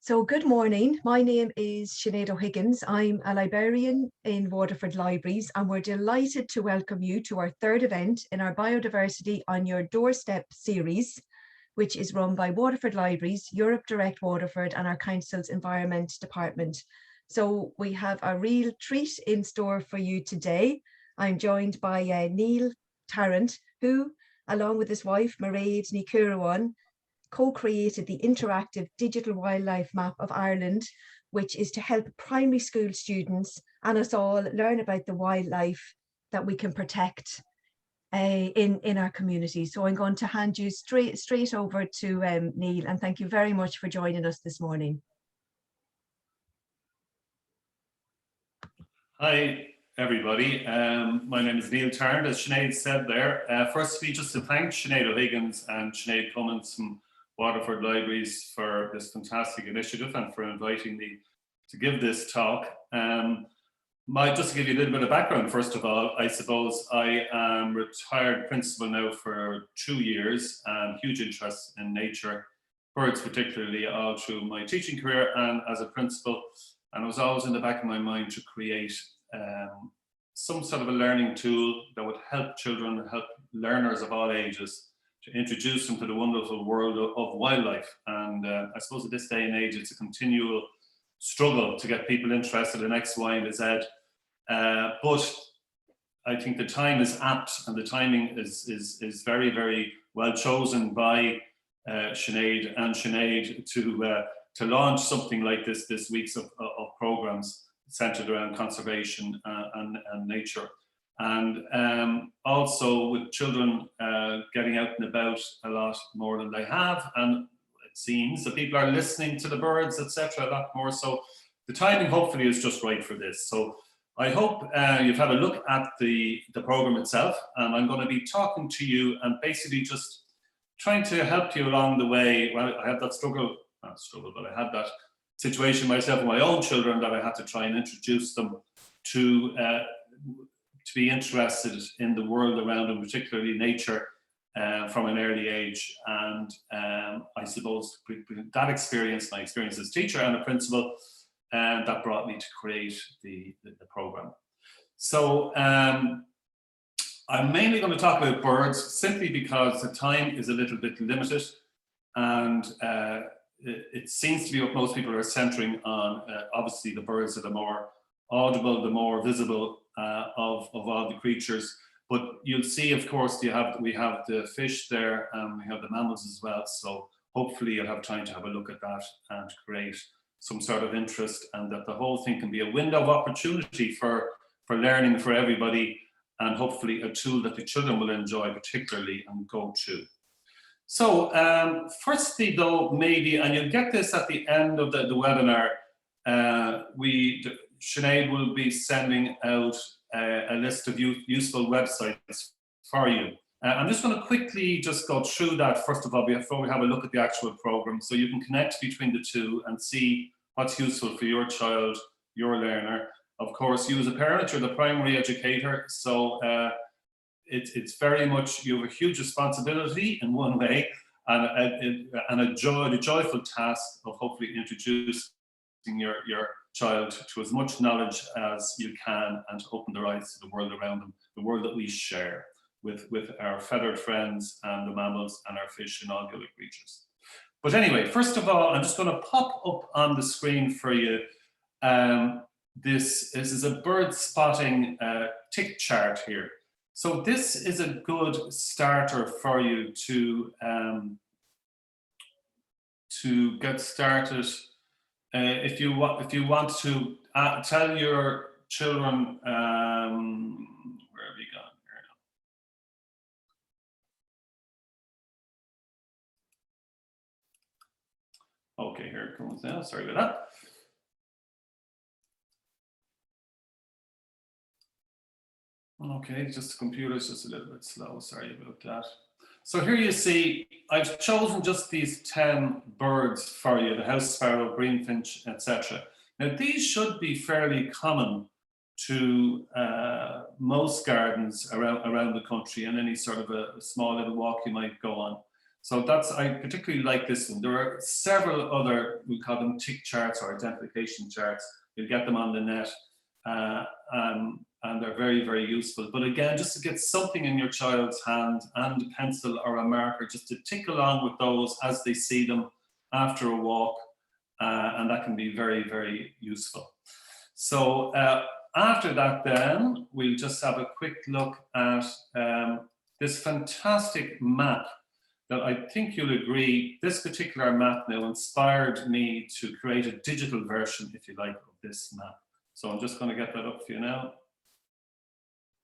So good morning, my name is Sinead O'Higgins. I'm a librarian in Waterford Libraries and we're delighted to welcome you to our third event in our Biodiversity on Your Doorstep series, which is run by Waterford Libraries, Europe Direct Waterford and our Council's Environment Department. So we have a real treat in store for you today. I'm joined by Neil Tarrant, who, along with his wife, Mairéad Ní Chiaruáin, co-created the interactive digital wildlife map of Ireland, which is to help primary school students and us all learn about the wildlife that we can protect in our community. So I'm going to hand you straight over to Neil, and thank you very much for joining us this morning. Hi everybody, my name is Neil Tarrant, as Sinead said there. Firstly, just to thank Sinead O'Higgins and Sinead Cummins from Waterford Libraries for this fantastic initiative and for inviting me to give this talk. Just to give you a little bit of background, first of all, I suppose I am retired principal now for 2 years and huge interest in nature, birds particularly, all through my teaching career and as a principal. And it was always in the back of my mind to create some sort of a learning tool that would help children, help learners of all ages, to introduce them to the wonderful world of wildlife. And I suppose at this day and age, it's a continual struggle to get people interested in X, Y, and Z. But I think the time is apt and the timing is very, very well chosen by Sinead to launch something like this week's of programs centered around conservation and nature. And also with children getting out and about a lot more than they have, and it seems that people are listening to the birds, etc., a lot more. So the timing hopefully is just right for this. So I hope you've had a look at the program itself, and I'm going to be talking to you and basically just trying to help you along the way. Well, I had that but I had that situation myself with my own children that I had to try and introduce them to be interested in the world around them, particularly nature, from an early age. And I suppose that experience, my experience as a teacher and a principal, that brought me to create the program. So I'm mainly going to talk about birds simply because the time is a little bit limited, and it seems to be what most people are centering on. Obviously the birds are the more audible, the more visible of all the creatures. But you'll see, of course, we have the fish there, and we have the mammals as well. So hopefully you'll have time to have a look at that and create some sort of interest, and that the whole thing can be a window of opportunity for learning for everybody, and hopefully a tool that the children will enjoy particularly and go to. So firstly though, maybe, and you'll get this at the end of the webinar, Sinead will be sending out a list of useful websites for you. I'm just going to quickly just go through that first of all before we have a look at the actual program, so you can connect between the two and see what's useful for your child, your learner. Of course, you as a parent, you're the primary educator, so it's very much, you have a huge responsibility in one way, and the joyful task of hopefully introducing your child to as much knowledge as you can, and to open their eyes to the world around them, the world that we share with our feathered friends and the mammals and our fish and all the other creatures. But anyway, first of all, I'm just going to pop up on the screen for you. This is a bird spotting tick chart here. So this is a good starter for you to get started. If you want to tell your children, where have we gone here now? Okay, here it comes now. Sorry about that. Okay, just the computer's just a little bit slow. Sorry about that. So here you see, I've chosen just these 10 birds for you, the house sparrow, greenfinch, etc. Now these should be fairly common to most gardens around the country, and any sort of a small little walk you might go on. So I particularly like this one. There are several other, we call them tick charts or identification charts. You'll get them on the net, and they're very, very useful. But again, just to get something in your child's hand and a pencil or a marker, just to tick along with those as they see them after a walk, and that can be very, very useful. So after that then, we'll just have a quick look at this fantastic map that I think you'll agree, this particular map now inspired me to create a digital version, if you like, of this map. So I'm just going to get that up for you now.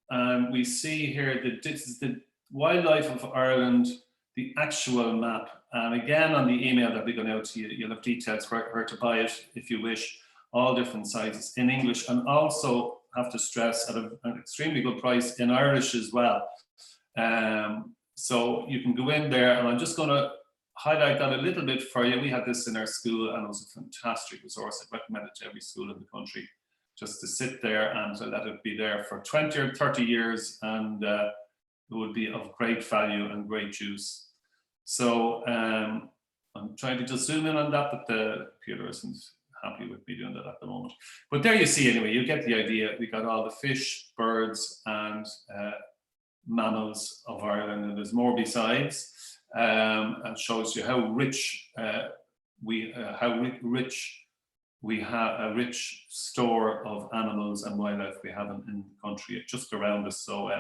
And we see here that this is the Wildlife of Ireland, the actual map. And again, on the email that we go out to you, you'll have details where to buy it if you wish, all different sizes in English, and also have to stress at an extremely good price in Irish as well. So you can go in there, and I'm just going to highlight that a little bit for you. We had this in our school, and it was a fantastic resource. I'd recommend it to every school in the country, just to sit there and to let it be there for 20 or 30 years, and it would be of great value and great use. So I'm trying to just zoom in on that, but the computer isn't happy with me doing that at the moment. But there you see, anyway, you get the idea. We got all the fish, birds, and mammals of Ireland, and there's more besides, and shows you how rich we have a rich store of animals and wildlife we have in the country just around us. So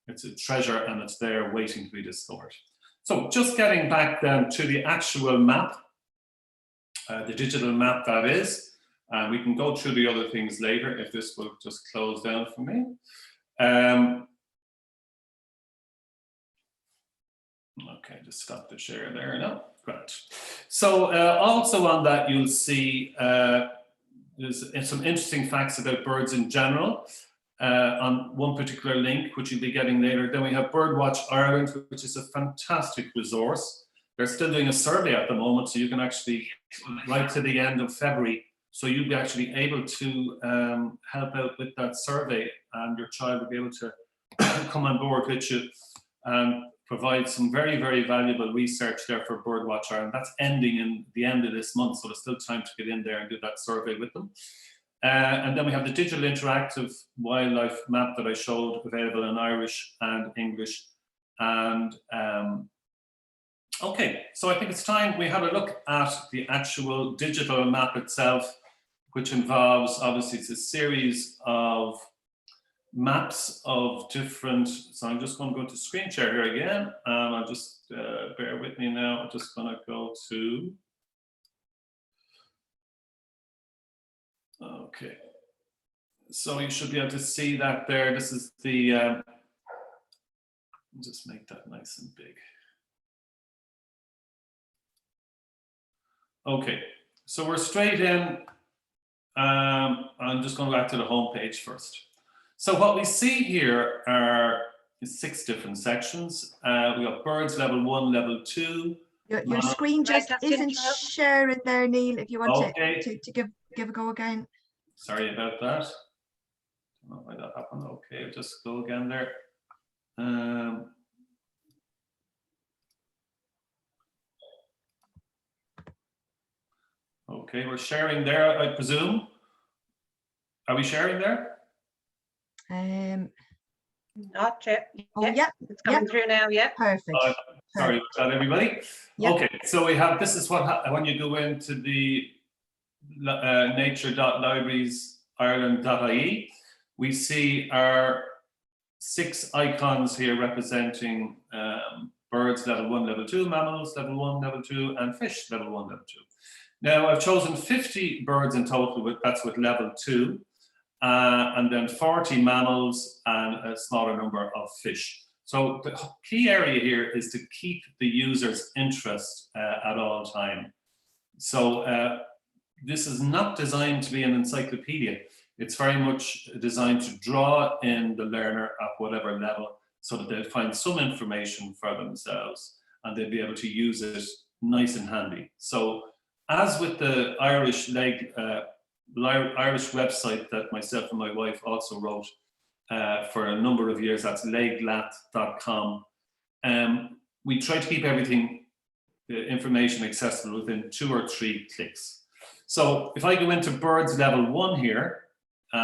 it's a treasure, and it's there waiting to be discovered. So just getting back then to the actual map, the digital map that is, and we can go through the other things later if this will just close down for me. Okay, just stop the share there now. Great. So also on that, you'll see there's some interesting facts about birds in general on one particular link, which you'll be getting later. Then we have Birdwatch Ireland, which is a fantastic resource. They're still doing a survey at the moment, so you can actually, right to the end of February, so you'll be actually able to help out with that survey, and your child will be able to come on board with you and provide some very, very valuable research there for Birdwatch Ireland. That's ending in the end of this month, so there's still time to get in there and do that survey with them. And then we have the digital interactive wildlife map that I showed, available in Irish and English. And okay, so I think it's time we have a look at the actual digital map itself, which involves, obviously, it's a series of maps of different, so I'm just going to go to screen share here again, and I'll just bear with me now. I'm just going to go to, okay, so you should be able to see that there. This is the, just make that nice and big. Okay, so we're straight in. I'm just going to go back to the home page first. So what we see here are 6 different sections. We got birds, level 1, level 2. Your screen just isn't sharing there, Neil, if you want to give a go again. Sorry about that. I don't know why that happened. Okay, I'll just go again there. Okay, we're sharing there, I presume. Are we sharing there? Not yet. Oh, yeah. It's coming through now, yeah. Perfect. Sorry about that, everybody. Yep. Okay, so we have, this is what, when you go into the nature.librariesireland.ie, we see our 6 icons here representing birds, level 1, level 2, mammals, level 1, level 2, and fish, level 1, level 2. Now, I've chosen 50 birds in total, that's with level 2. And then 40 mammals and a smaller number of fish. So the key area here is to keep the user's interest at all time. So this is not designed to be an encyclopedia. It's very much designed to draw in the learner at whatever level, so that they'll find some information for themselves and they'll be able to use it nice and handy. So as with the Irish website that myself and my wife also wrote for a number of years, that's leglat.com. We try to keep everything the information accessible within 2 or 3 clicks. So if I go into birds level 1 here,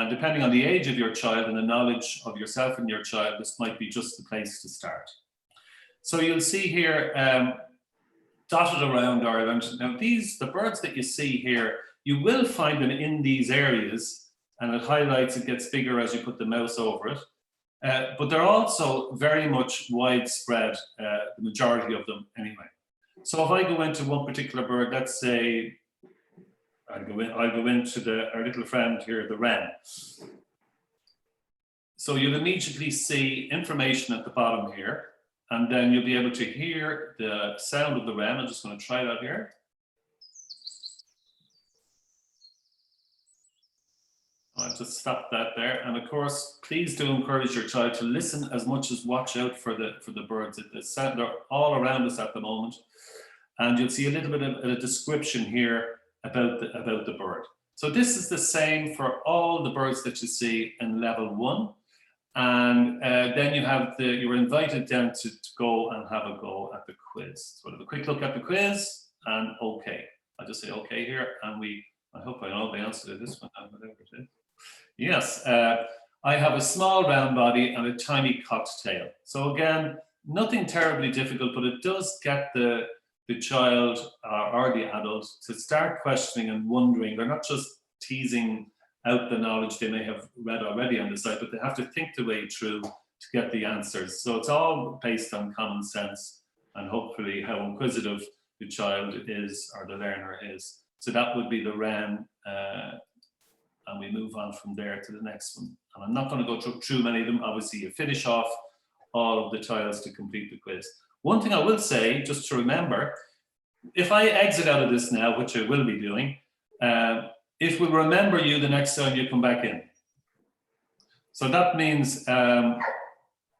depending on the age of your child and the knowledge of yourself and your child, this might be just the place to start. So you'll see here, dotted around Ireland. Now the birds that you see here, you will find them in these areas, and it highlights, it gets bigger as you put the mouse over it. But they're also very much widespread, the majority of them anyway. So if I go into one particular bird, let's say, I'll go into our little friend here, the wren. So you'll immediately see information at the bottom here, and then you'll be able to hear the sound of the wren. I'm just going to try that here. I'll just stop that there. And of course, please do encourage your child to listen as much as watch out for the birds. They're all around us at the moment. And you'll see a little bit of a description here about the bird. So this is the same for all the birds that you see in level 1. And then you're invited then to go and have a go at the quiz. So have a quick look at the quiz, and okay. I'll just say okay here, and I hope I know the answer to this one, whatever it is. Yes, I have a small round body and a tiny cocked tail. So again, nothing terribly difficult, but it does get the child or the adult to start questioning and wondering. They're not just teasing out the knowledge they may have read already on the site, but they have to think their way through to get the answers. So it's all based on common sense and hopefully how inquisitive the child is or the learner is. So that would be the wren, and we move on from there to the next one. And I'm not going to go through many of them. Obviously, you finish off all of the tiles to complete the quiz. One thing I will say, just to remember, if I exit out of this now, which I will be doing, it will remember you the next time you come back in. So that means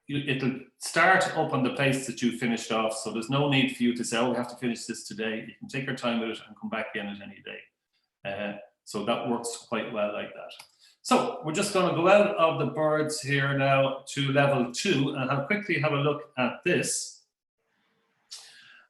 it'll start up on the place that you finished off. So there's no need for you to say, oh, we have to finish this today. You can take your time with it and come back in at any day. So that works quite well like that. So we're just going to go out of the birds here now to level 2 and quickly have a look at this.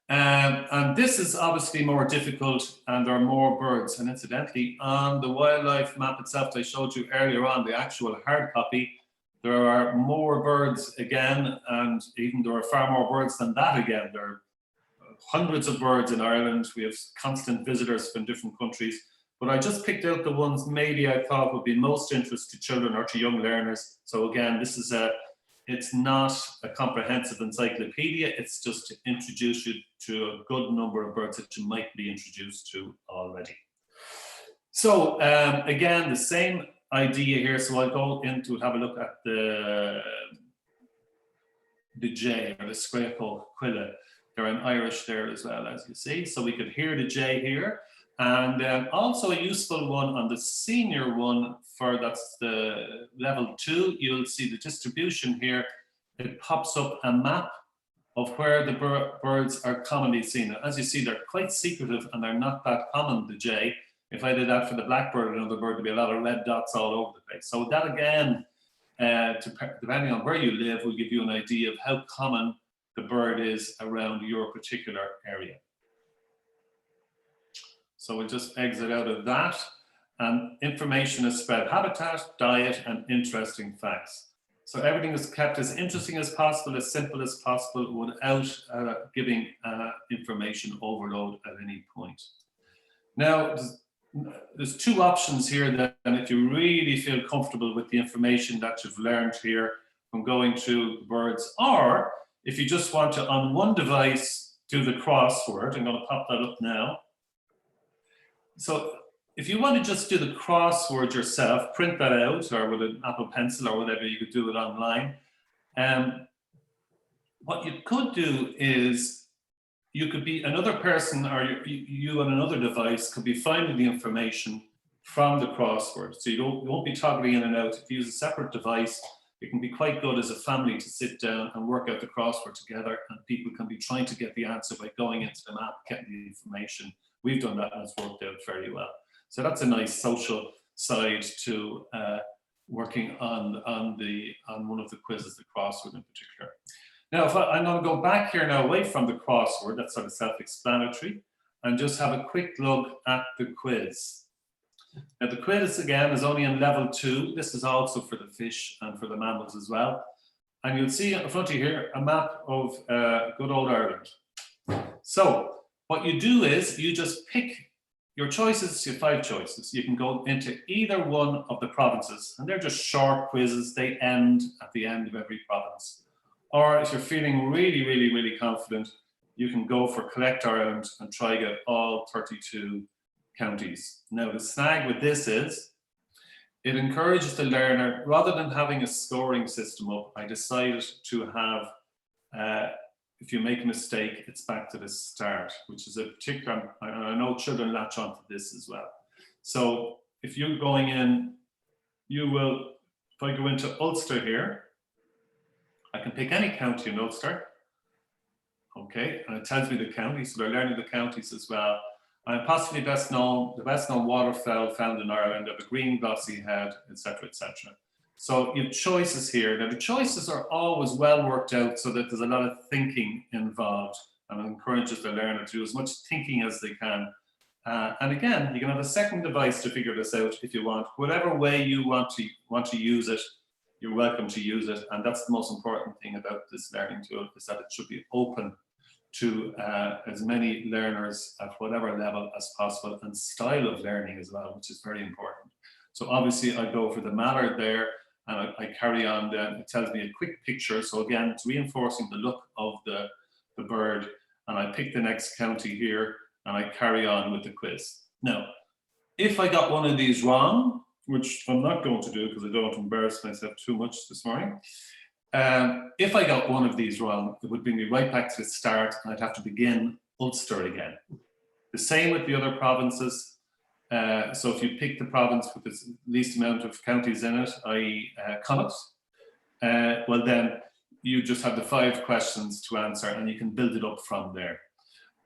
And this is obviously more difficult, and there are more birds. And incidentally, on the wildlife map itself that I showed you earlier on, the actual hard copy, there are more birds again, and even there are far more birds than that again. There are hundreds of birds in Ireland. We have constant visitors from different countries. But I just picked out the ones maybe I thought would be most interest to children or to young learners. So again, this is it's not a comprehensive encyclopedia. It's just to introduce you to a good number of birds that you might be introduced to already. So again, the same idea here. So I'll go in to have a look at the jay, or the Scraco quilla. They're in Irish there as well, as you see. So we could hear the jay here. And also a useful one on the senior one, that's the level 2, you'll see the distribution here. It pops up a map of where the birds are commonly seen. As you see, they're quite secretive and they're not that common, the jay. If I did that for the blackbird or another bird, there'd be a lot of red dots all over the place. So that again, depending on where you live, will give you an idea of how common the bird is around your particular area. So we'll just exit out of that. And information is spread: habitat, diet, and interesting facts. So everything is kept as interesting as possible, as simple as possible, without giving information overload at any point. Now, there's 2 options here that, and if you really feel comfortable with the information that you've learned here from going through the birds, or if you just want to, on one device, do the crossword. I'm going to pop that up now. So if you want to just do the crossword yourself, print that out, or with an Apple Pencil or whatever, you could do it online. What you could do is you could be another person, or you on another device could be finding the information from the crossword. So you won't be toggling in and out. If you use a separate device, it can be quite good as a family to sit down and work out the crossword together, and people can be trying to get the answer by going into the map, getting the information. We've done that and it's worked out very well. So that's a nice social side to working on one of the quizzes, the crossword in particular. Now, I'm going to go back here now away from the crossword, that's sort of self-explanatory, and just have a quick look at the quiz. Now, the quiz, again, is only in level 2. This is also for the fish and for the mammals as well. And you'll see in front of you here a map of good old Ireland. So what you do is you just pick your choices. You have 5 choices. You can go into either one of the provinces, and they're just short quizzes. They end at the end of every province. Or if you're feeling really, really, really confident, you can go for Collect Ireland and try get all 32 counties. Now, the snag with this is it encourages the learner, rather than having a scoring system up, I decided to have, if you make a mistake, it's back to the start, which is a particular, I know children latch onto this as well. So if you're going in, you will, if I go into Ulster here, I can pick any county in Ulster. Okay, and it tells me the counties, so they're learning the counties as well. And possibly the best known waterfowl found in Ireland have a green glossy head, etc., etc. So you have choices here. Now the choices are always well worked out so that there's a lot of thinking involved, and it encourages the learner to do as much thinking as they can. And again, you can have a second device to figure this out if you want. Whatever way you want to use it, you're welcome to use it. And that's the most important thing about this learning tool, is that it should be open to as many learners at whatever level as possible, and style of learning as well, which is very important. So obviously I go for the mallard there, and I carry on then. It tells me a quick picture. So again, it's reinforcing the look of the bird, and I pick the next county here, and I carry on with the quiz. Now, if I got one of these wrong, which I'm not going to do because I don't want to embarrass myself too much this morning, if I got one of these wrong, it would bring me right back to the start, and I'd have to begin Ulster again. The same with the other provinces. So if you pick the province with the least amount of counties in it, i.e. Connacht, well then you just have the 5 questions to answer, and you can build it up from there.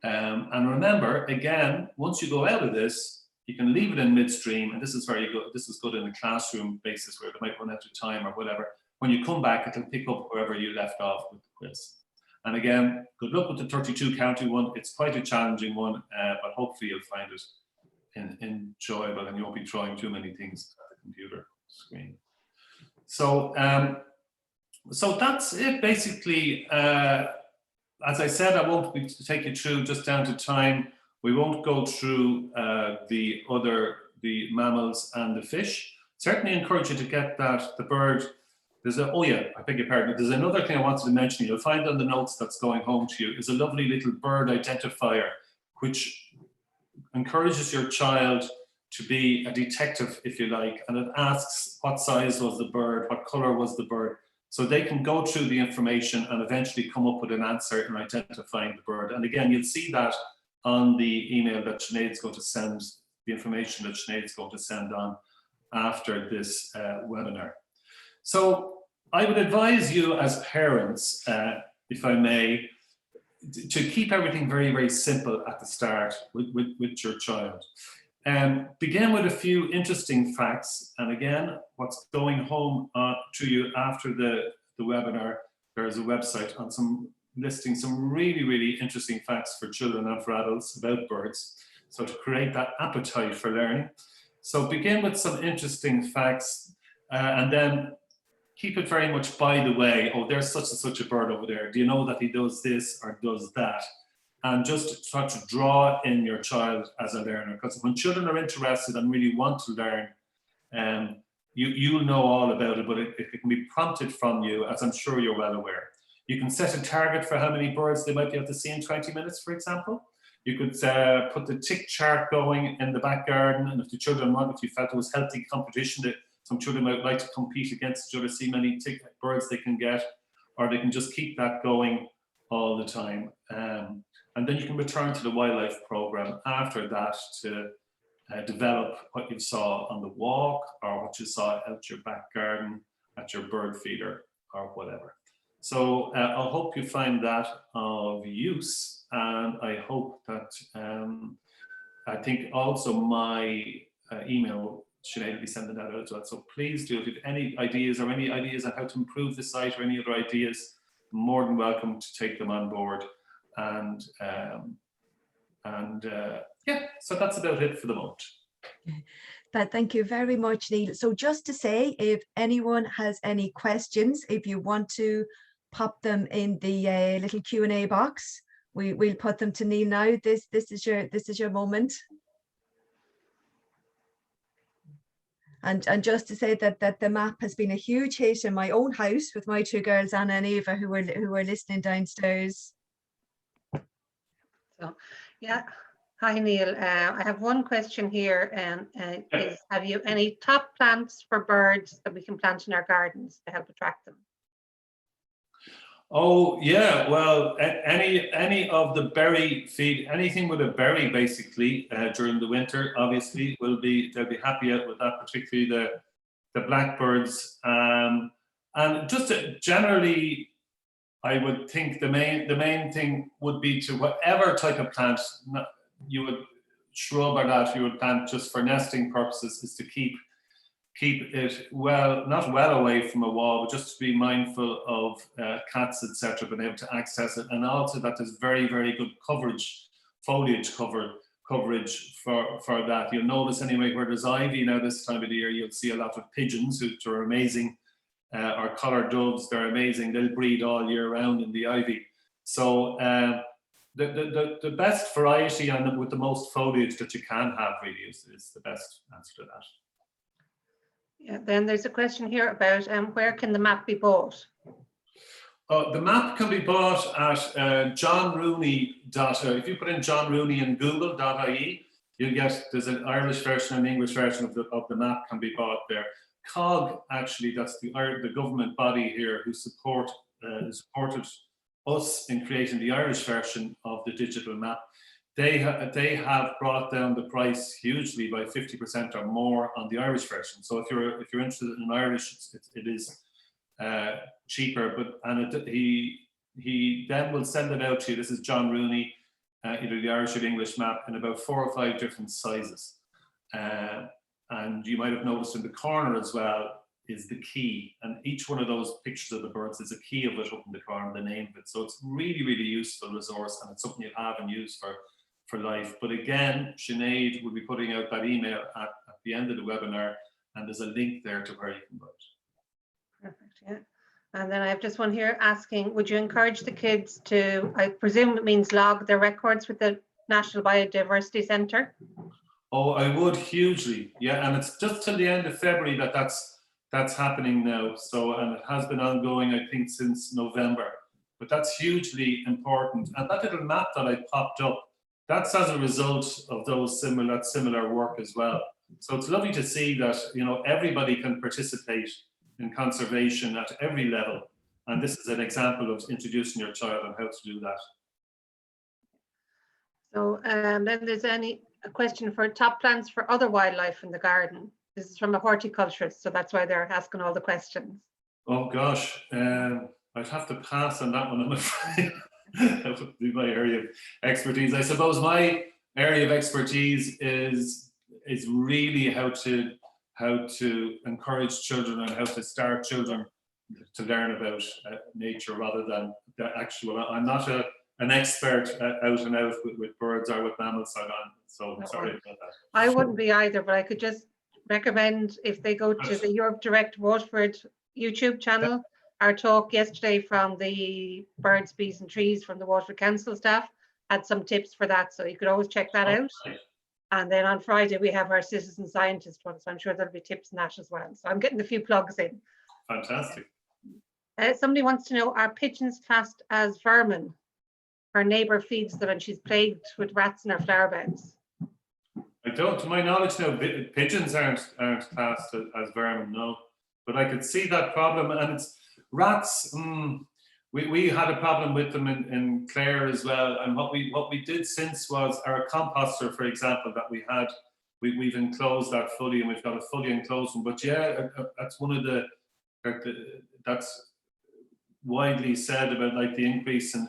And remember, again, once you go out of this, you can leave it in midstream, and this is very good. This is good in a classroom basis where they might run out of time or whatever. When you come back, it'll pick up wherever you left off with the quiz. And again, good luck with the 32 county one. It's quite a challenging one, but hopefully you'll find it enjoyable, and you won't be throwing too many things at the computer screen. So, so that's it basically. As I said, I won't be to take you through just down to time. We won't go through the mammals and the fish. Certainly encourage you to get that, the bird. Oh yeah, I beg your pardon. There's another thing I wanted to mention. You'll find on the notes that's going home to you is a lovely little bird identifier, which encourages your child to be a detective, if you like, and it asks what size was the bird, what color was the bird, so they can go through the information and eventually come up with an answer in identifying the bird. And again, you'll see that on the email that Sinead's going to send, the information that Sinead's going to send on after this webinar. So I would advise you as parents, if I may, to keep everything very, very simple at the start with your child. Begin with a few interesting facts. And again, what's going home to you after the webinar, there's a website on listing some really, really interesting facts for children and for adults about birds. So to create that appetite for learning. So begin with some interesting facts, and then keep it very much by the way. Oh, there's such and such a bird over there. Do you know that he does this or does that? And just try to draw in your child as a learner, because when children are interested and really want to learn, you'll know all about it, but it can be prompted from you, as I'm sure you're well aware. You can set a target for how many birds they might be able to see in 20 minutes, for example. You could put the tick chart going in the back garden, and if the children want, if you felt it was healthy competition, that some children might like to compete against each other, see many tick birds they can get, or they can just keep that going all the time. And then you can return to the wildlife program after that to develop what you saw on the walk, or what you saw out your back garden, at your bird feeder, or whatever. So I hope you find that of use, and I hope that, I think also my email, Sinead will be sending that out as well. So please do, if you have any ideas on how to improve the site or any other ideas, more than welcome to take them on board. And yeah, so that's about it for the moment. Thank you very much, Neil. So just to say, if anyone has any questions, if you want to pop them in the little Q&A box, we'll put them to Neil now. This is your moment. And just to say that the map has been a huge hit in my own house with my two girls, Anna and Eva, who were listening downstairs. So, yeah. Hi, Neil. I have one question here. Is, have you any top plants for birds that we can plant in our gardens to help attract them? Oh yeah, well, any of the berry feed, anything with a berry basically during the winter, obviously they'll be happy out with that, particularly the blackbirds. And just generally, I would think the main thing would be to whatever type of plant you would shrub or that you would plant just for nesting purposes, is to keep it not well away from a wall, but just to be mindful of cats, etc., being able to access it, and also that there's very, very good foliage coverage for that. You'll notice anyway where there's ivy now this time of the year, you'll see a lot of pigeons, which are amazing, or collared doves. They're amazing. They'll breed all year round in the ivy. So the best variety and with the most foliage that you can have really is the best answer to that. Yeah, then there's a question here about where can the map be bought? The map can be bought at johnrooney.ie. If you put in John Rooney in google.ie, you'll get, there's an Irish version and an English version of the map can be bought there. COG, actually, that's the government body here who supported us in creating the Irish version of the digital map. They have brought down the price hugely by 50% or more on the Irish version. So if you're interested in Irish, it is cheaper. He then will send it out to you. This is John Rooney, either the Irish or the English map, in about 4 or 5 different sizes. And you might have noticed in the corner as well is the key, and each one of those pictures of the birds is a key of it up in the corner, the name of it. So it's really, really useful resource, and it's something you have and use for life. But again, Sinead will be putting out that email at the end of the webinar, and there's a link there to where you can buy it. Perfect, yeah. And then I have just one here asking, would you encourage the kids to, I presume it means log their records with the National Biodiversity Centre? Oh, I would hugely, yeah. And it's just till the end of February that's happening now. So, and it has been ongoing, I think, since November. But that's hugely important. And that little map that I popped up, that's as a result of those similar work as well. So it's lovely to see that, you know, everybody can participate in conservation at every level. And this is an example of introducing your child on how to do that. So then there's a question for top plants for other wildlife in the garden. This is from a horticulturist, so that's why they're asking all the questions. Oh gosh, I'd have to pass on that one, I'm afraid. That would be my area of expertise. I suppose my area of expertise is really how to encourage children and how to start children to learn about nature rather than the actual. I'm not an expert out and out with birds or with mammals, so I'm sorry about that. I wouldn't be either, but I could just recommend if they go to the Europe Direct Waterford YouTube channel, our talk yesterday from the Birds, Bees and Trees from the Waterford Council staff had some tips for that, so you could always check that out. And then on Friday we have our citizen scientist one, so I'm sure there'll be tips in that as well. So I'm getting a few plugs in. Fantastic. Somebody wants to know, are pigeons classed as vermin? Her neighbour feeds them and she's plagued with rats in her flower beds. I don't, to my knowledge now, pigeons aren't classed as vermin, no. But I could see that problem, and it's rats. We had a problem with them in Clare as well. And what we did since was our composter, for example, that we had. We've enclosed that fully, and we've got a fully enclosed one. But yeah, that's one of that's widely said about like the increase in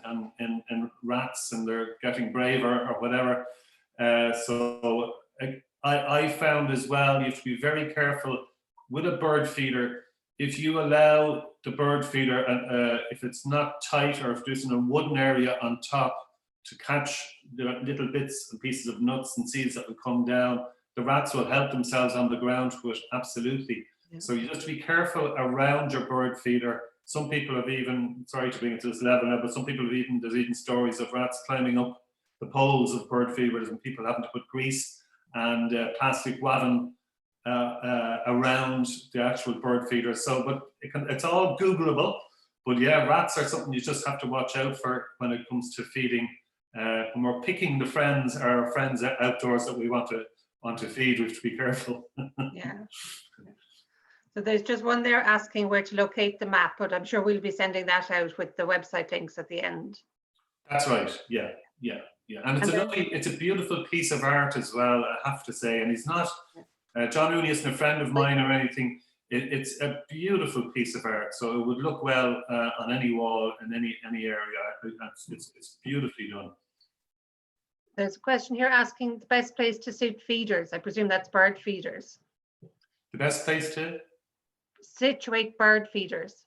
rats, and they're getting braver or whatever. So I found as well, you have to be very careful with a bird feeder. if you allow the bird feeder, if it's not tight or if there's a wooden area on top to catch the little bits and pieces of nuts and seeds that will come down, the rats will help themselves on the ground to it, absolutely. Yeah. So you have to be careful around your bird feeder. Some people have even, sorry to bring it to this level now, but some people have even, there's even stories of rats climbing up the poles of bird feeders and people having to put grease and plastic wadding around the actual bird feeder. So, but it's all Googleable. But yeah, rats are something you just have to watch out for when it comes to feeding. When we're picking our friends outdoors that we want to feed, we have to be careful. Yeah. So there's just one there asking where to locate the map, but I'm sure we'll be sending that out with the website links at the end. That's right. Yeah. And it's a beautiful piece of art as well, I have to say. And he's not John Rooney isn't a friend of mine or anything. It's a beautiful piece of art, so it would look well on any wall in any area. It's beautifully done. There's a question here asking the best place to suit feeders. I presume that's bird feeders. The best place to situate bird feeders.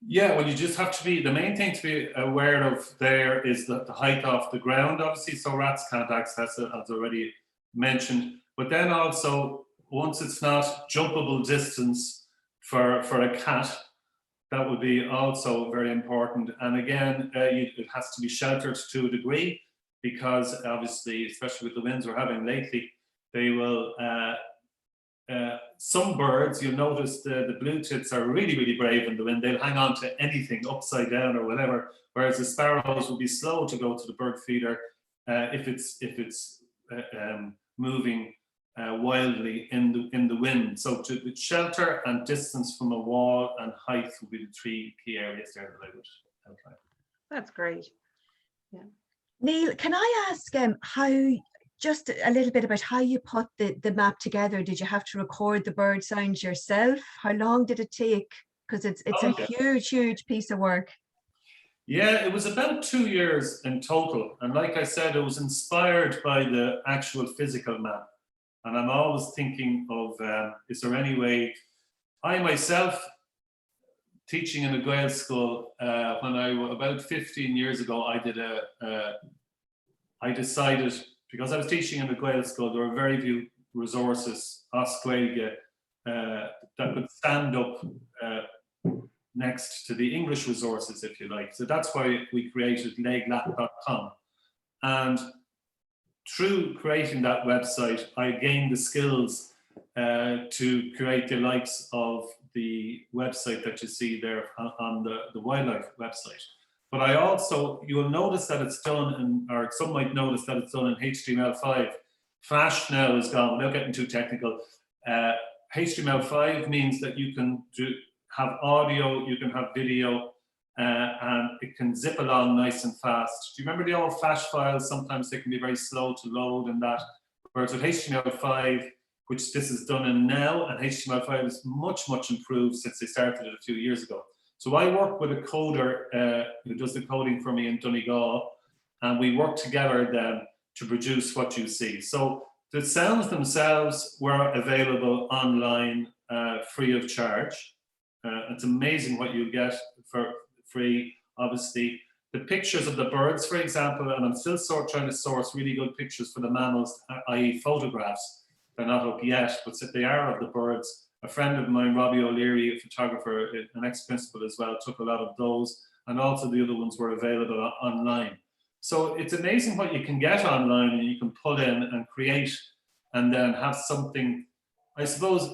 Yeah, well, you just have to be, the main thing to be aware of there is the height off the ground, obviously, so rats can't access it, as already mentioned. But then also, once it's not jumpable distance for a cat, that would be also very important. And again, it has to be sheltered to a degree, because obviously, especially with the winds we're having lately, they will, some birds, you'll notice the blue tits are really, really brave in the wind. They'll hang on to anything upside down or whatever, whereas the sparrows will be slow to go to the bird feeder if it's moving wildly in the wind. So with shelter and distance from a wall and height will be the three key areas there that I would outline. That's great. Yeah. Neil, can I ask how, just a little bit about how you put the map together? Did you have to record the bird sounds yourself? How long did it take? Because it's a huge piece of work. Yeah, it was about 2 years in total. And like I said, it was inspired by the actual physical map. And I'm always thinking of, is there any way, I myself, teaching in a Gael school, when about 15 years ago, I decided, because I was teaching in a Gael school, there were very few resources, Oscuelga, that would stand up next to the English resources, if you like. So that's why we created leglat.com. And through creating that website, I gained the skills to create the likes of the website that you see there on the wildlife website. But I also, you will notice that it's done or some might notice that it's done in HTML5. Flash now is gone, without getting too technical. HTML5 means that you can have audio, you can have video, and it can zip along nice and fast. Do you remember the old Flash files? Sometimes they can be very slow to load and that. Whereas with HTML5, which this is done in now, and HTML5 is much improved since they started it a few years ago. So I work with a coder who does the coding for me in Donegal, and we work together then to produce what you see. So the sounds themselves were available online free of charge. It's amazing what you get for free, obviously. The pictures of the birds, for example, and I'm still trying to source really good pictures for the mammals, i.e. photographs. They're not up yet, but they are of the birds. A friend of mine, Robbie O'Leary, a photographer, an ex-principal as well, took a lot of those, and also the other ones were available online. So it's amazing what you can get online, and you can pull in and create and then have something. I suppose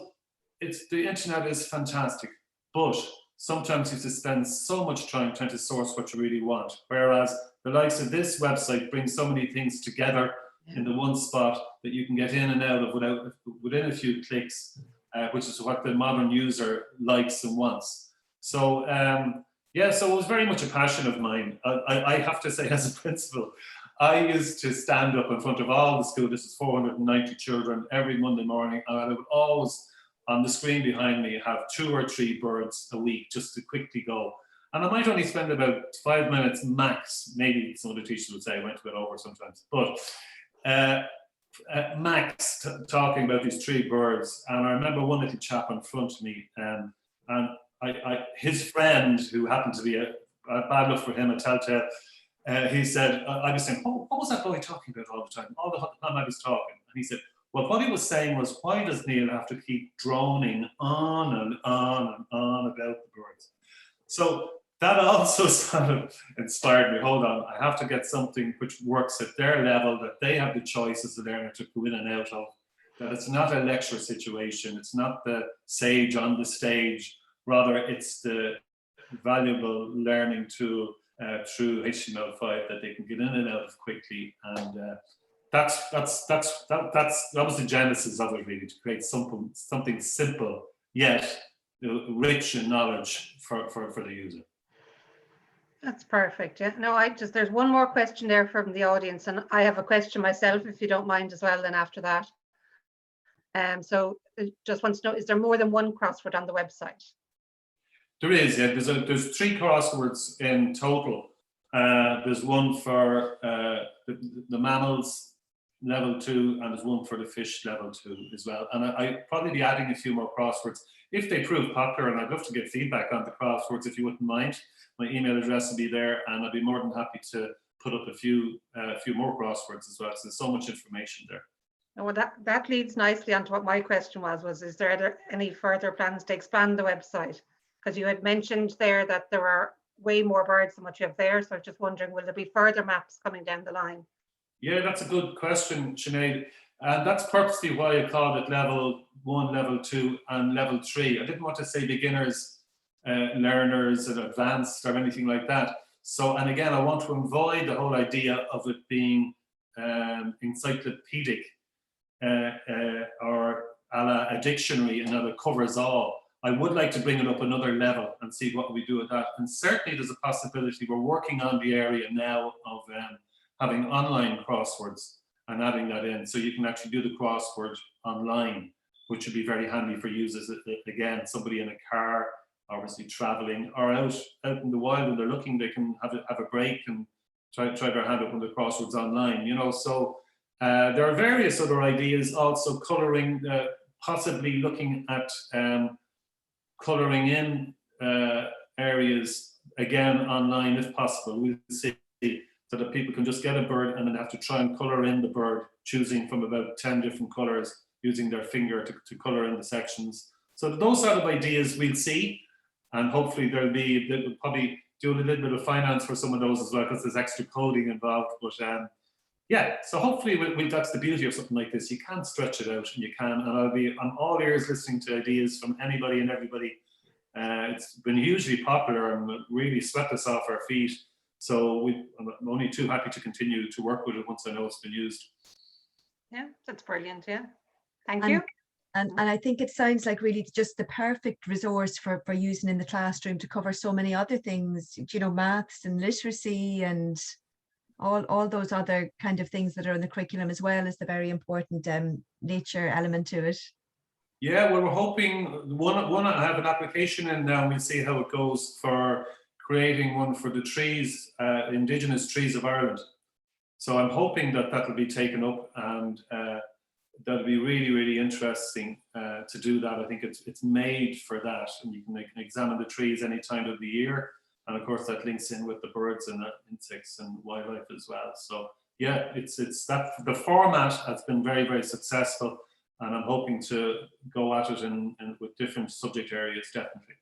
the internet is fantastic, but sometimes you have to spend so much time trying to source what you really want. Whereas the likes of this website brings so many things together in the one spot that you can get in and out of within a few clicks, which is what the modern user likes and wants. So so it was very much a passion of mine. I have to say, as a principal, I used to stand up in front of all the school, this is 490 children, every Monday morning, and I would always, on the screen behind me, have 2 or 3 birds a week just to quickly go. And I might only spend about 5 minutes max, maybe some of the teachers would say I went a bit over sometimes, but max talking about these 3 birds. And I remember one little chap in front of me, and his friend, who happened to be a bad luck for him, a telltale, he said, I was saying, oh, what was that boy talking about all the time? All the time I was talking. And he said, well, what he was saying was, why does Neil have to keep droning on and on and on about the birds? So that also sort of inspired me. Hold on, I have to get something which works at their level, that they have the choice as a learner to go in and out of, that it's not a lecture situation, it's not the sage on the stage, rather it's the valuable learning tool through HTML5 that they can get in and out of quickly. And that was the genesis of it, really, to create something simple yet rich in knowledge for the user. That's perfect. Yeah. No, there's one more question there from the audience, and I have a question myself, if you don't mind as well. Then after that, so just wants to know: is there more than one crossword on the website? There is. Yeah. There's 3 crosswords in total. There's one for the mammals level 2, and there's one for the fish level 2 as well. And I'd probably be adding a few more crosswords if they prove popular, and I'd love to get feedback on the crosswords if you wouldn't mind. My email address will be there, and I'd be more than happy to put up a few more crosswords as well. So there's so much information there. Well, that leads nicely onto what my question was is there any further plans to expand the website? Because you had mentioned there that there are way more birds than what you have there. So I'm just wondering, will there be further maps coming down the line? Yeah, that's a good question, Sinead. And that's purposely why I called it level 1, level 2, and level 3. I didn't want to say beginners, learners, and advanced, or anything like that. So, and again, I want to avoid the whole idea of it being encyclopedic or a la a dictionary, and that it covers all. I would like to bring it up another level and see what we do with that. And certainly there's a possibility. We're working on the area now of having online crosswords and adding that in. So you can actually do the crossword online, which would be very handy for users. Again, somebody in a car, obviously traveling, or out in the wild when they're looking, they can have a break and try their hand at one of the crosswords online. You know, so there are various other ideas. Also, colouring, possibly looking at colouring in areas again online if possible. We'll see, so that people can just get a bird and then have to try and colour in the bird, choosing from about 10 different colours, using their finger to colour in the sections. So those sort of ideas we'll see, and hopefully they'll probably do a little bit of finance for some of those as well, because there's extra coding involved. But yeah, so hopefully that's the beauty of something like this. You can stretch it out, and you can, and I'm all ears listening to ideas from anybody and everybody. It's been hugely popular and really swept us off our feet. So I'm only too happy to continue to work with it once I know it's been used. Yeah, that's brilliant. Yeah, thank you. And I think it sounds like really just the perfect resource for using in the classroom to cover so many other things, you know, maths and literacy and all those other kind of things that are in the curriculum, as well as the very important nature element to it. Yeah, well, we're hoping I have an application in now, and we'll see how it goes for creating one for the trees, Indigenous trees of Ireland. So I'm hoping that will be taken up, and that'll be really, really interesting to do that. I think it's made for that, and you can examine the trees any time of the year. And of course that links in with the birds and the insects and wildlife as well. So yeah, it's that the format has been very, very successful, and I'm hoping to go at it and with different subject areas, definitely.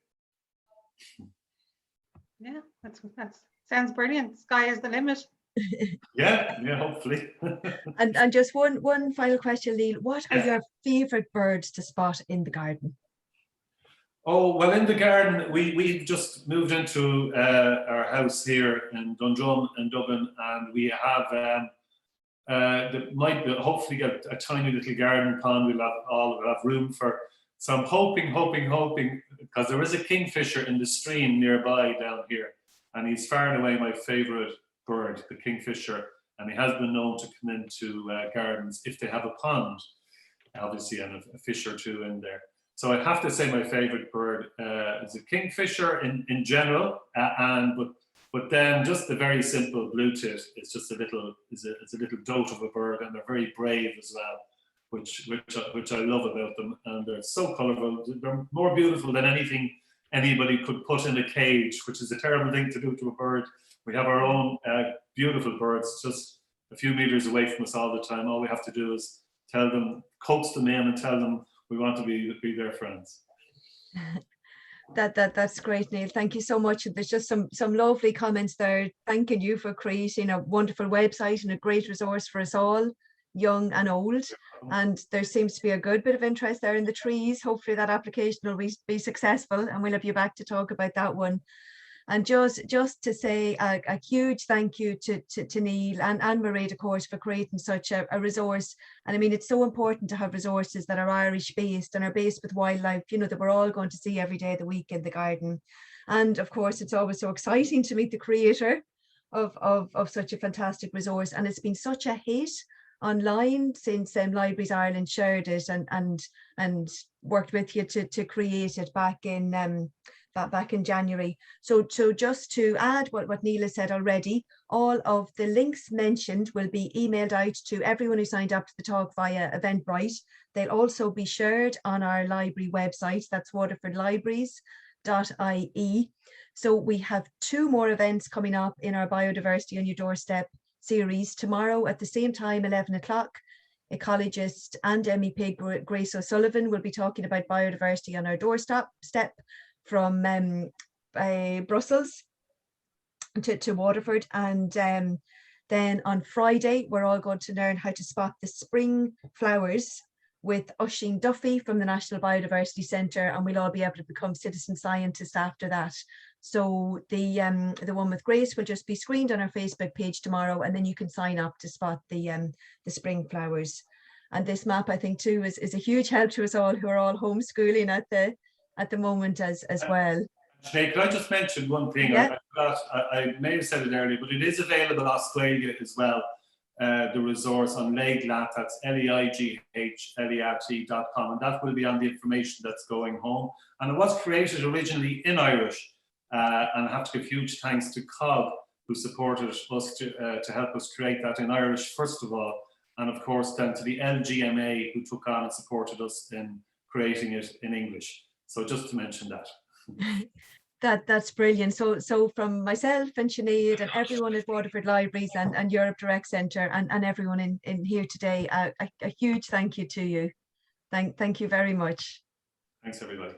Yeah, that sounds brilliant. Sky is the limit. Yeah, hopefully. and just one final question, Neil. What are your favorite birds to spot in the garden? Oh, well, in the garden, we've just moved into our house here in Dundrum in Dublin, and we have might hopefully get a tiny little garden pond. We'll have room for. So I'm hoping, because there is a kingfisher in the stream nearby down here, and he's far and away my favorite bird, the kingfisher, and he has been known to come into gardens if they have a pond, obviously, and a fish or two in there. So I have to say my favorite bird is a kingfisher in general, but then just the very simple blue tit is just a little dote of a bird, and they're very brave as well, which I love about them, and they're so colourful. They're more beautiful than anything anybody could put in a cage, which is a terrible thing to do to a bird. We have our own beautiful birds just a few meters away from us all the time. All we have to do is tell them, coax them in and tell them we want to be their friends. That's great, Neil. Thank you so much. There's just some lovely comments there thanking you for creating a wonderful website and a great resource for us all, young and old. And there seems to be a good bit of interest there in the trees. Hopefully that application will be successful, and we'll have you back to talk about that one. And just to say a huge thank you to Neil and Mairéad, of course, for creating such a resource. And I mean, it's so important to have resources that are Irish based and are based with wildlife, you know, that we're all going to see every day of the week in the garden. And of course, it's always so exciting to meet the creator of such a fantastic resource. And it's been such a hit online since Libraries Ireland shared it and worked with you to create it back in January. So just to add what Neil has said already, all of the links mentioned will be emailed out to everyone who signed up to the talk via Eventbrite. They'll also be shared on our library website, that's waterfordlibraries.ie. So we have 2 more events coming up in our Biodiversity on Your Doorstep series. Tomorrow at the same time, 11 o'clock, ecologist and MEP Grace O'Sullivan will be talking about biodiversity on our doorstep from Brussels to Waterford. And then on Friday, we're all going to learn how to spot the spring flowers with Oisin Duffy from the National Biodiversity Centre, and we'll all be able to become citizen scientists after that. So the one with Grace will just be screened on our Facebook page tomorrow, and then you can sign up to spot the spring flowers. And this map, I think, too, is a huge help to us all who are all homeschooling at the moment as well. Sinead, could I just mention one thing? Yeah. I may have said it earlier, but it is available in Australia as well. The resource on Leiglat, that's leighlert.com, and that will be on the information that's going home. And it was created originally in Irish, and I have to give huge thanks to COG, who supported us to help us create that in Irish, first of all, and of course then to the LGMA, who took on and supported us in creating it in English. So just to mention that. That's brilliant. So from myself and Sinead and everyone at Waterford Libraries and Europe Direct Centre and everyone in here today, a huge thank you to you. Thank you very much. Thanks, everybody.